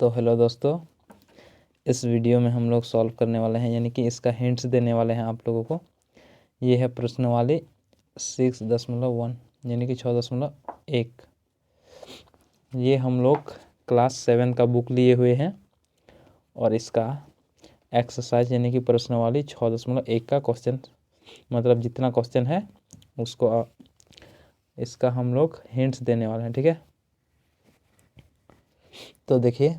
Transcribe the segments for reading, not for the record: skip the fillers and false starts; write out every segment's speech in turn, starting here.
तो हेलो दोस्तों, इस वीडियो में हम लोग सॉल्व करने वाले हैं, यानी कि इसका हिंट्स देने वाले हैं आप लोगों को। ये है प्रश्नवाली 6.1 यानी कि 6.1। ये हम लोग क्लास 7 का बुक लिए हुए हैं और इसका एक्सरसाइज यानी कि प्रश्नवाली 6.1 का क्वेश्चन, मतलब जितना क्वेश्चन है उसको इसका हम लोग हिंट्स देने वाले हैं। ठीक है, तो देखिए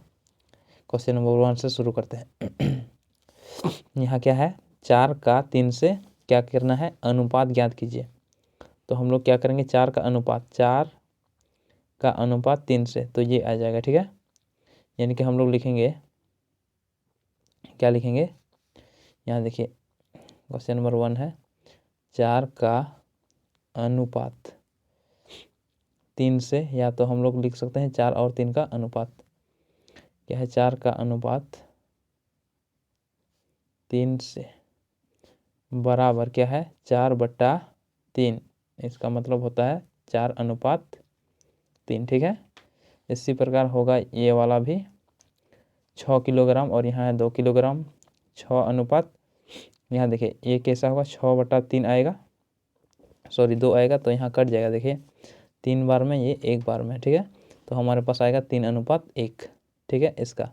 क्वेश्चन नंबर 1 से शुरू करते हैं। यहाँ क्या है, 4 का 3 से क्या करना है, अनुपात ज्ञात कीजिए। तो हम लोग क्या करेंगे, 4 का अनुपात 3 से, तो ये आ जाएगा। ठीक है, यानी कि हम लोग लिखेंगे, क्या लिखेंगे, यहाँ देखिए क्वेश्चन नंबर 1 है 4 का अनुपात 3 से, या तो हम लोग लिख सकते हैं 4 और 3 का अनुपात। क्या है, 4 का अनुपात 3 से बराबर क्या है, 4/3। इसका मतलब होता है 4/3। ठीक है, इसी प्रकार होगा ये वाला भी 6 किलोग्राम और यहाँ है 2 किलोग्राम। 6 अनुपात, यहाँ देखिए ये कैसा होगा, 6/3 आएगा, सॉरी 2 आएगा, तो यहाँ कट जाएगा। देखिए 3 बार में, ये 1 बार में। ठीक है, तो हमारे पास आएगा 3/1। ठीक है, इसका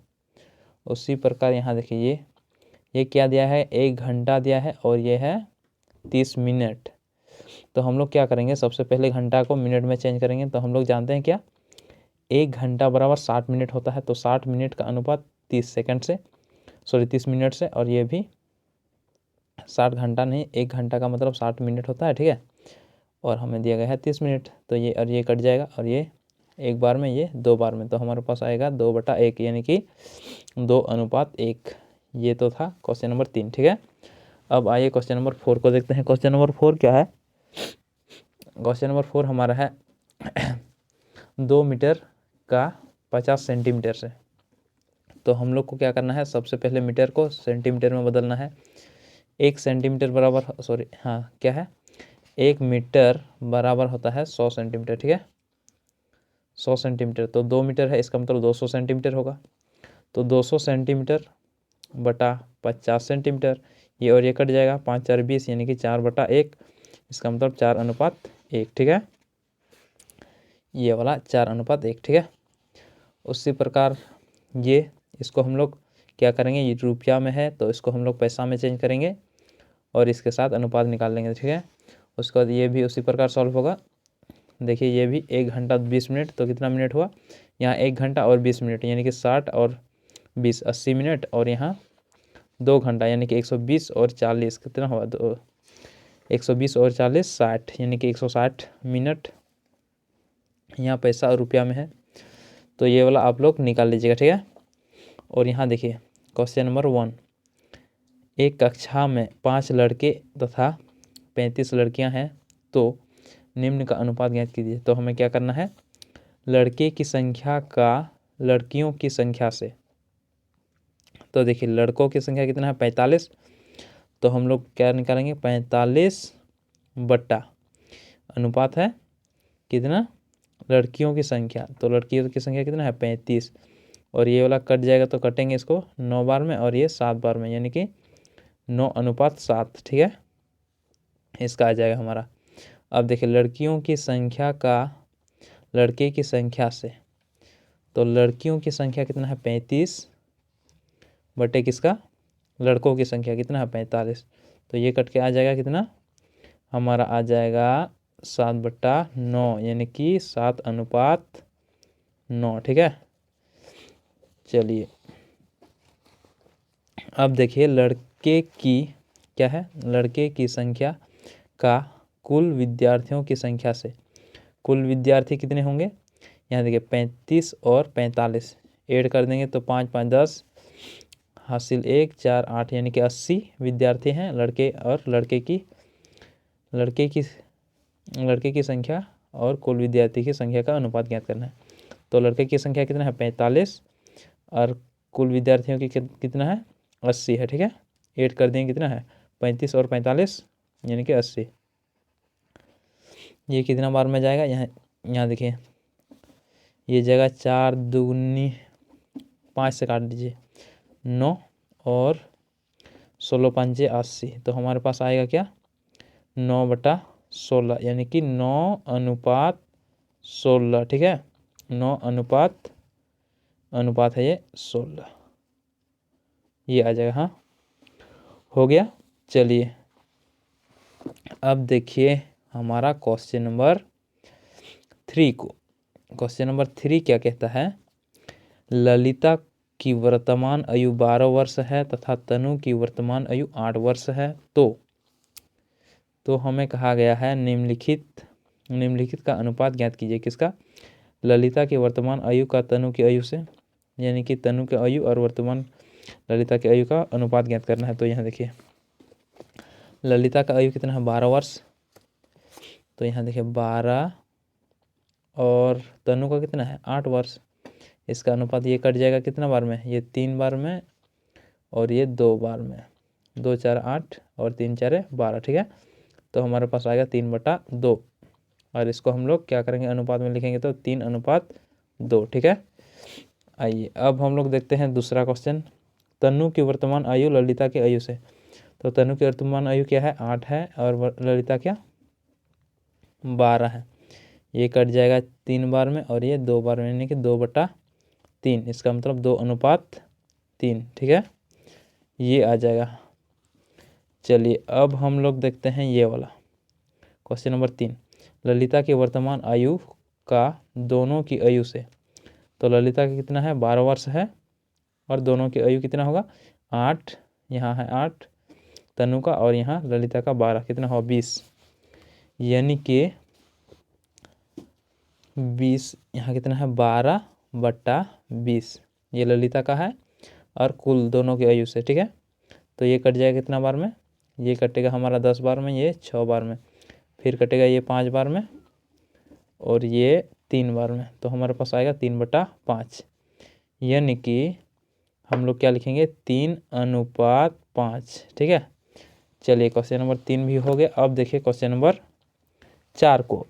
उसी प्रकार यहाँ देखिए ये क्या दिया है, 1 घंटा दिया है और ये है 30 मिनट। तो हम लोग क्या करेंगे, सबसे पहले घंटा को मिनट में चेंज करेंगे। तो हम लोग जानते हैं क्या, 1 घंटा बराबर 60 मिनट होता है। तो 60 मिनट का अनुपात 30 सेकंड से, सॉरी 30 मिनट से, और ये भी 60 घंटा नहीं, 1 घंटा का मतलब 60 मिनट होता है। ठीक है, और हमें दिया गया है 30 मिनट, तो ये और ये कट जाएगा, और ये 1 बार में, ये 2 बार में, तो हमारे पास आएगा 2/1 यानी कि 2/1। ये तो था क्वेश्चन नंबर 3। ठीक है, अब आइए क्वेश्चन नंबर 4 को देखते हैं। क्वेश्चन नंबर 4 क्या है, क्वेश्चन नंबर 4 हमारा है 2 मीटर का 50 सेंटीमीटर से। तो हम लोग को क्या करना है, सबसे पहले मीटर को सेंटीमीटर में बदलना है। 1 सेंटीमीटर बराबर, सॉरी हाँ क्या है, 1 मीटर बराबर होता है 100 सेंटीमीटर। ठीक है, 100 सेंटीमीटर, तो 2 मीटर है, इसका मतलब 200 सेंटीमीटर होगा। तो 200 सेंटीमीटर बटा 50 सेंटीमीटर, ये और ये कट जाएगा, 5 4 20 यानी कि 4/1। इसका मतलब 4/1। ठीक है, ये वाला 4/1। ठीक है, उसी प्रकार ये, इसको हम लोग क्या करेंगे, ये रुपया में है तो इसको हम लोग पैसा में चेंज करेंगे और इसके साथ अनुपात निकाल लेंगे। ठीक है, उसके बाद ये भी उसी प्रकार सॉल्व होगा। देखिए ये भी 1 घंटा 20 मिनट, तो कितना मिनट हुआ, यहाँ 1 घंटा और 20 मिनट यानी कि 60 और 20 80 मिनट, और यहाँ 2 घंटा यानी कि 120 और 40 कितना हुआ, 120 और 40 60 यानी कि 160 मिनट। यहाँ पैसा और रुपया में है, तो ये वाला आप लोग निकाल लीजिएगा। ठीक है, और यहाँ देखिए क्वेश्चन नंबर 1, एक कक्षा में 5 लड़के तथा 35 लड़कियां हैं, तो निम्न का अनुपात ज्ञात कीजिए। तो हमें क्या करना है, लड़के की संख्या का लड़कियों की संख्या से, तो देखिए लड़कों की संख्या कितना है, 45। तो हम लोग क्या निकालेंगे, 45 बट्टा अनुपात है कितना, लड़कियों की संख्या, तो लड़कियों की संख्या कितना है, 35, और ये वाला कट जाएगा, तो कटेंगे इसको 9 बार में और ये 7 बार में, यानी कि 9/7। ठीक है, इसका आ जाएगा हमारा। अब देखिए लड़कियों की संख्या का लड़के की संख्या से, तो लड़कियों की संख्या कितना है, 35 बटे किसका, लड़कों की संख्या कितना है, 45। तो ये कट के आ जाएगा कितना, हमारा आ जाएगा 7/9 यानी कि 7/9। ठीक है, चलिए अब देखिए लड़के की क्या है, लड़के की संख्या का कुल विद्यार्थियों की संख्या से, कुल विद्यार्थी कितने होंगे, यहाँ देखिए 35 और 45 ऐड कर देंगे, तो 5 5 10 हासिल 1 4 8 यानी कि 80 विद्यार्थी हैं लड़के, और लड़के की संख्या और कुल विद्यार्थी की संख्या का अनुपात ज्ञात करना है। तो लड़के की संख्या कितना है, 45, और कुल विद्यार्थियों की कितना है, 80 है। ठीक है, ऐड कर देंगे, कितना है, 35 और 45 यानी कि 80। ये कितना बार में जाएगा, यहाँ देखिए ये जगह 4 दूनी 5 से काट दीजिए, 9 और 16 पंजे 80, तो हमारे पास आएगा क्या 9/16, यानी कि 9:16, ठीक है, 9 अनुपात है ये 16, ये आ जाएगा। हाँ, हो गया। चलिए अब देखिए हमारा क्वेश्चन नंबर 3 को। क्वेश्चन नंबर 3 क्या कहता है, ललिता की वर्तमान आयु 12 वर्ष है तथा तनु की वर्तमान आयु 8 वर्ष है। तो हमें कहा गया है निम्नलिखित का अनुपात ज्ञात कीजिए। किसका, ललिता की वर्तमान आयु का तनु की आयु से, यानी कि तनु की आयु और वर्तमान ललिता की आयु का अनुपात ज्ञात करना है। तो यहाँ देखिए ललिता का आयु कितना है 12 वर्ष, तो यहाँ देखिए 12 और तनु का कितना है 8 वर्ष। इसका अनुपात ये कट जाएगा कितना बार में, ये 3 बार में और ये 2 बार में, 2 4 8 और 3 4 12, ठीक है। तो हमारे पास आएगा 3/2 और इसको हम लोग क्या करेंगे अनुपात में लिखेंगे तो 3:2, ठीक है। आइए अब हम लोग देखते हैं दूसरा क्वेश्चन, तनु की वर्तमान आयु ललिता की आयु से। तो तनु की वर्तमान आयु क्या है 8 है और ललिता क्या 12 है। ये कट जाएगा 3 बार में और ये 2 बार में, यानी कि 2/3, इसका मतलब 2:3, ठीक है, ये आ जाएगा। चलिए अब हम लोग देखते हैं ये वाला क्वेश्चन नंबर 3, ललिता की वर्तमान आयु का दोनों की आयु से। तो ललिता का कितना है 12 वर्ष है और दोनों की आयु कितना होगा 8, यहाँ है 8 तनु का और यहाँ ललिता का 12, कितना होगा 20, यानी कि 20, यहाँ कितना है 12/20, ये ललिता का है और कुल दोनों की आयु से, ठीक है। तो ये कट जाएगा कितना बार में, ये कटेगा हमारा 10 बार में, ये 6 बार में, फिर कटेगा ये 5 बार में और ये 3 बार में। तो हमारे पास आएगा 3/5, यानी कि हम लोग क्या लिखेंगे 3:5, ठीक है। चलिए क्वेश्चन नंबर 3 भी हो गया। अब देखिए क्वेश्चन नंबर 4 को।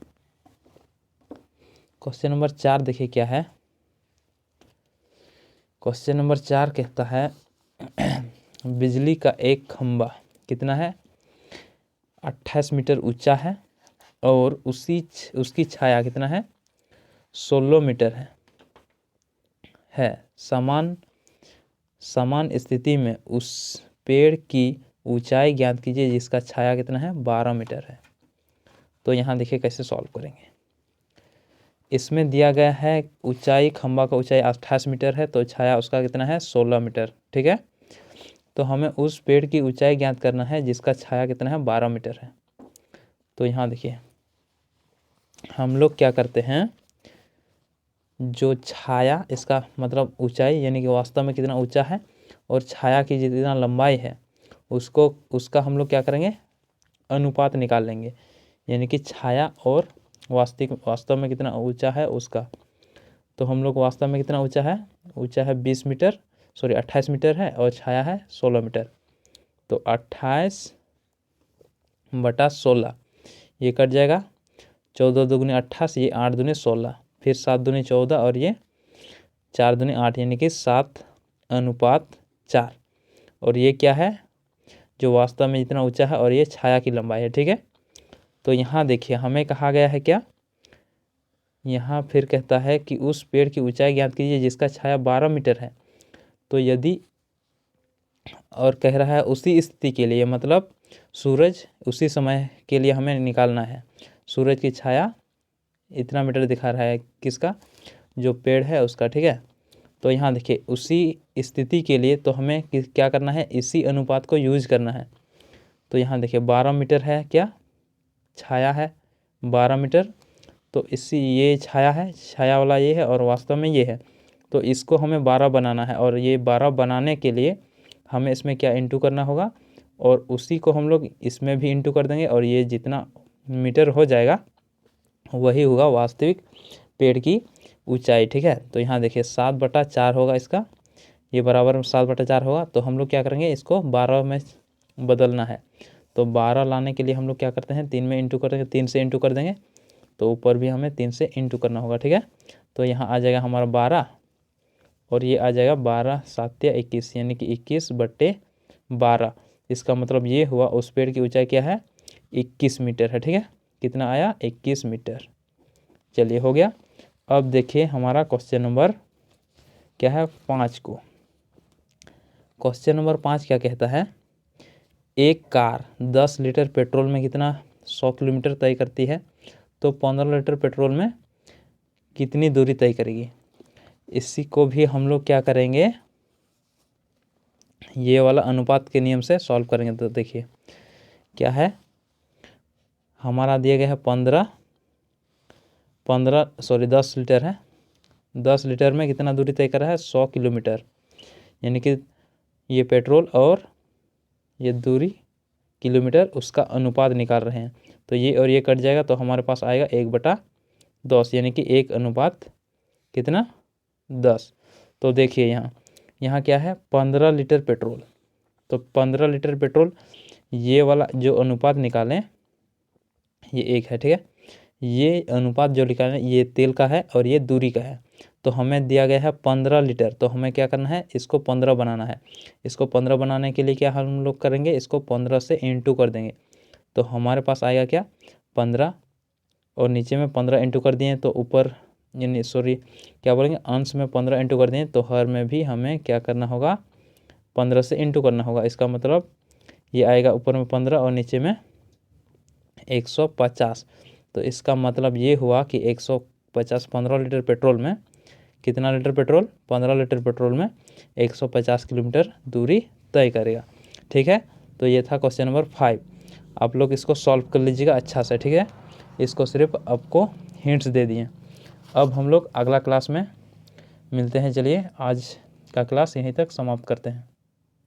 क्वेश्चन नंबर 4 देखिए क्या है, क्वेश्चन नंबर 4 कहता है बिजली का एक खंभा कितना है 28 मीटर ऊंचा है और उसकी छाया कितना है 16 मीटर है। समान स्थिति में उस पेड़ की ऊंचाई ज्ञात कीजिए जिसका छाया कितना है 12 मीटर है। तो यहाँ देखिए कैसे सॉल्व करेंगे। इसमें दिया गया है ऊंचाई, खंभा का ऊंचाई 28 मीटर है तो छाया उसका कितना है 16 मीटर, ठीक है। तो हमें उस पेड़ की ऊंचाई ज्ञात करना है जिसका छाया कितना है 12 मीटर है। तो यहाँ देखिए हम लोग क्या करते हैं, जो छाया इसका मतलब ऊंचाई यानी कि वास्तव में कितना ऊंचा है और छाया की जितना लंबाई है उसका हम लोग क्या करेंगे अनुपात निकाल लेंगे, यानी कि छाया और वास्तव में कितना ऊंचा है उसका। तो हम लोग वास्तव में कितना ऊंचा है 28 मीटर है और छाया है 16 मीटर। तो 28/16 ये कट जाएगा, 14 दूनी 28, ये 8 दूनी 16, फिर 7 दूनी 14 और ये 4 दूनी 8, यानी कि 7:4। और ये क्या है जो वास्तव में जितना ऊंचा है और ये छाया की लंबाई है, ठीक है। तो यहाँ देखिए हमें कहा गया है क्या, यहाँ फिर कहता है कि उस पेड़ की ऊंचाई ज्ञात कीजिए जिसका छाया 12 मीटर है। तो यदि और कह रहा है उसी स्थिति के लिए, मतलब सूरज उसी समय के लिए हमें निकालना है। सूरज की छाया इतना मीटर दिखा रहा है किसका, जो पेड़ है उसका, ठीक है। तो यहाँ देखिए उसी स्थिति के लिए तो हमें क्या करना है, इसी अनुपात को यूज करना है। तो यहाँ देखिए 12 मीटर है क्या, छाया है 12 मीटर, तो ये छाया है, छाया वाला ये है और वास्तव में ये है। तो इसको हमें 12 बनाना है और ये 12 बनाने के लिए हमें इसमें क्या इंटू करना होगा और उसी को हम लोग इसमें भी इंटू कर देंगे और ये जितना मीटर हो जाएगा वही होगा वास्तविक पेड़ की ऊंचाई, ठीक है। तो यहाँ देखिए 7/4 होगा इसका, ये बराबर में 7/4 होगा। तो हम लोग क्या करेंगे इसको 12 में बदलना है। तो 12 लाने के लिए हम लोग क्या करते हैं 3 में इंटू कर देंगे, 3 से इंटू कर देंगे तो ऊपर भी हमें 3 से इंटू करना होगा, ठीक है। तो यहाँ आ जाएगा हमारा 12 और ये आ जाएगा 12 7 21, यानी कि 21/12। इसका मतलब ये हुआ उस पेड़ की ऊंचाई क्या है, 21 मीटर है। ठीक है, कितना आया, 21 मीटर। चलिए हो गया। अब देखिए हमारा क्वेश्चन नंबर क्या है, 5 को। क्वेश्चन नंबर 5 क्या कहता है, एक कार 10 लीटर पेट्रोल में कितना 100 किलोमीटर तय करती है, तो 15 लीटर पेट्रोल में कितनी दूरी तय करेगी। इसी को भी हम लोग क्या करेंगे, ये वाला अनुपात के नियम से सॉल्व करेंगे। तो देखिए क्या है, हमारा दिया गया है 10 लीटर है। 10 लीटर में कितना दूरी तय कर रहा है, 100 किलोमीटर, यानी कि ये पेट्रोल और ये दूरी किलोमीटर, उसका अनुपात निकाल रहे हैं। तो ये और ये कट जाएगा तो हमारे पास आएगा 1/10, यानी कि 1 अनुपात कितना 10। तो देखिए यहाँ क्या है, 15 लीटर पेट्रोल, तो 15 लीटर पेट्रोल, ये वाला जो अनुपात निकालें ये 1 है। ठीक है, ये अनुपात जो निकालें ये तेल का है और ये दूरी का है। तो हमें दिया गया है 15 लीटर, तो हमें क्या करना है, इसको 15 बनाना है। इसको 15 बनाने के लिए क्या हम लोग करेंगे, इसको 15 से इंटू कर देंगे। तो हमारे पास आएगा क्या, 15, और नीचे में 15 इंटू कर दिए तो ऊपर, यानी सॉरी क्या बोलेंगे, अंश में 15 इंटू कर दिए तो हर में भी हमें क्या करना होगा, 15 से इंटू करना होगा। इसका मतलब ये आएगा ऊपर में 15 और नीचे में 150। तो इसका मतलब ये हुआ कि 150, 15 लीटर पेट्रोल में कितना लीटर पेट्रोल, 15 लीटर पेट्रोल में 150 किलोमीटर दूरी तय करेगा। ठीक है, तो ये था क्वेश्चन नंबर 5। आप लोग इसको सॉल्व कर लीजिएगा अच्छा से। ठीक है, इसको सिर्फ आपको हिंट्स दे दिए। अब हम लोग अगला क्लास में मिलते हैं। चलिए आज का क्लास यहीं तक समाप्त करते हैं।